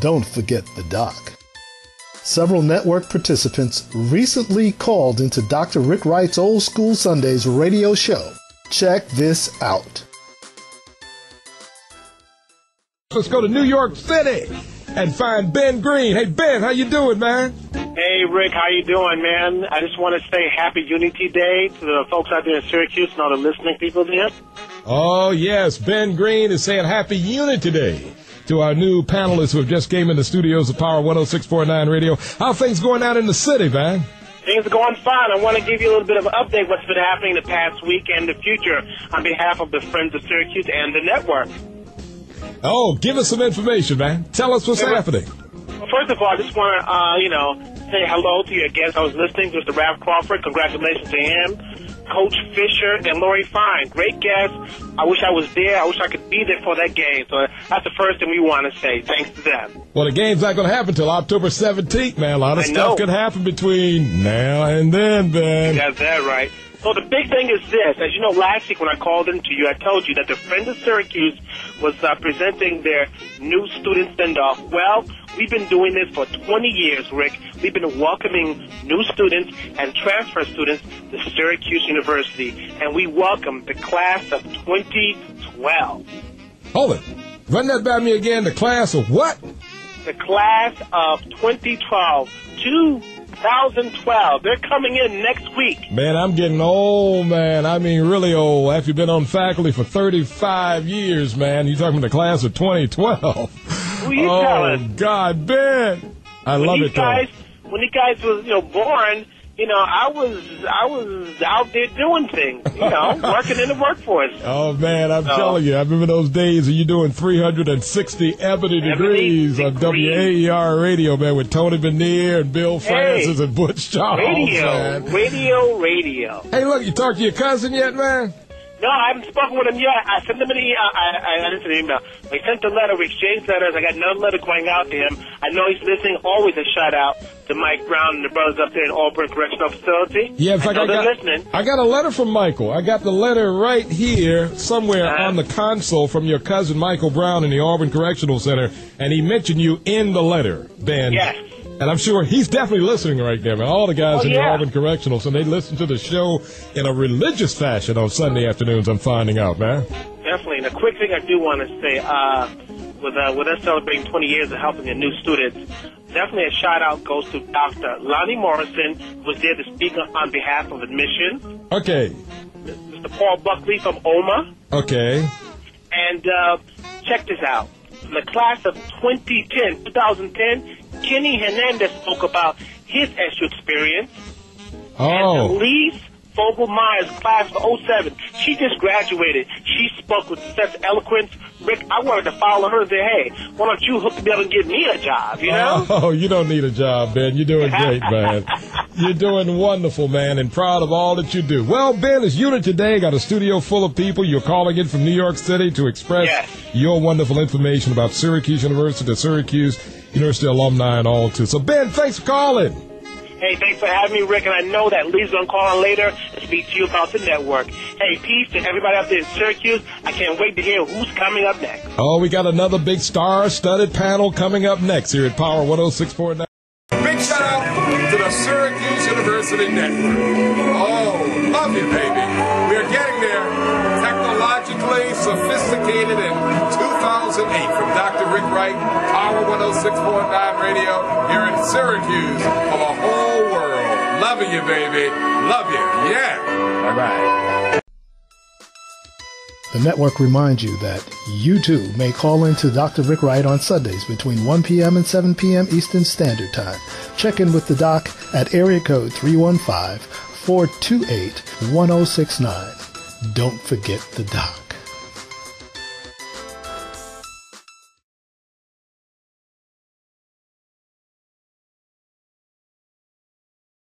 Don't forget the doc. Several network participants recently called into Dr. Rick Wright's Old School Sundays radio show. Check this out. Let's go to New York City and find Ben Green. Hey, Ben, how you doing, man? Hey, Rick, how you doing, man? I just want to say Happy Unity Day to the folks out there in Syracuse and all the listening people there. Oh, yes, Ben Green is saying Happy Unity Day to our new panelists who have just came in the studios of Power 106.9 Radio. How are things going out in the city, man? Things are going fine. I want to give you a little bit of an update what's been happening the past week and the future on behalf of the Friends of Syracuse and the network. Oh, give us some information, man. Tell us what's happening. Well, first of all, I just want to, say hello to your guest. I was listening to Mr. Ralph Crawford. Congratulations to him. Coach Fisher and Lori Fine. Great guest. I wish I was there. I wish I could be there for that game. So that's the first thing we want to say. Thanks to them. Well, the game's not going to happen until October 17th, man. A lot of stuff could happen between now and then, Ben. You got that right. So the big thing is this. As you know, last week when I called into you, I told you that the Friends of Syracuse was presenting their new student send-off. Well, we've been doing this for 20 years, Rick. We've been welcoming new students and transfer students to Syracuse University, and we welcome the class of 2012. Hold it. Run that by me again. The class of what? The class of 2012. 2012. They're coming in next week. Man, I'm getting old, man. I mean, really old. After you've been on faculty for 35 years, man. You're talking about the class of 2012. Who you telling? Oh, God, Ben. I love it, though. When you guys was, born, I was out there doing things, working in the workforce. Oh, man, I'm telling you, I remember those days of you doing 360 Ebony degrees on WPHR radio, man, with Tony Veneer and Bill Francis and Butch Charles, man. Radio. Hey, look, you talked to your cousin yet, man? No, I haven't spoken with him yet. I sent him an email. I didn't send an email. We sent a letter. We exchanged letters. I got another letter going out to him. I know he's listening. Always a shout-out to Mike Brown and the brothers up there in Auburn Correctional Facility. Yeah, in fact, I got a letter from Michael. I got the letter right here somewhere on the console from your cousin Michael Brown in the Auburn Correctional Center, and he mentioned you in the letter, Ben. Yes. And I'm sure he's definitely listening right there, man. All the guys in the Auburn Correctional, so they listen to the show in a religious fashion on Sunday afternoons, I'm finding out, man. Definitely. And a quick thing I do want to say, with us celebrating 20 years of helping the new students, definitely a shout-out goes to Dr. Lonnie Morrison, who was there to speak on behalf of admissions. Okay. Mr. Paul Buckley from OMA. Okay. And check this out. In the class of 2010, Kenny Hernandez spoke about his SU experience. And Elise Fogelmeyer's class of 07, she just graduated. She spoke with such eloquence. Rick, I wanted to follow her and say, hey, why don't you hook me up and give me a job, you know? Oh, you don't need a job, Ben. You're doing great, man. You're doing wonderful, man, and proud of all that you do. Well, Ben, it's Unity Day. Got a studio full of people. You're calling in from New York City to express your wonderful information about Syracuse University, the Syracuse University alumni and all, too. So, Ben, thanks for calling. Hey, thanks for having me, Rick, and I know that Lee's going to call in later and speak to you about the network. Hey, peace to everybody out there in Syracuse. I can't wait to hear who's coming up next. Oh, we got another big star-studded panel coming up next here at Power 106.9. Big shout-out to the Syracuse University Network. Oh, love you, baby. We're getting there. Technologically sophisticated in 2008 from Dr. Rick Wright, Power 106.9 Radio here in Syracuse for the whole world. Loving you, baby. Love you. Yeah. Bye-bye. The network reminds you that you, too, may call into Dr. Rick Wright on Sundays between 1 p.m. and 7 p.m. Eastern Standard Time. Check in with the doc at area code 315-428-1069. Don't forget the doc.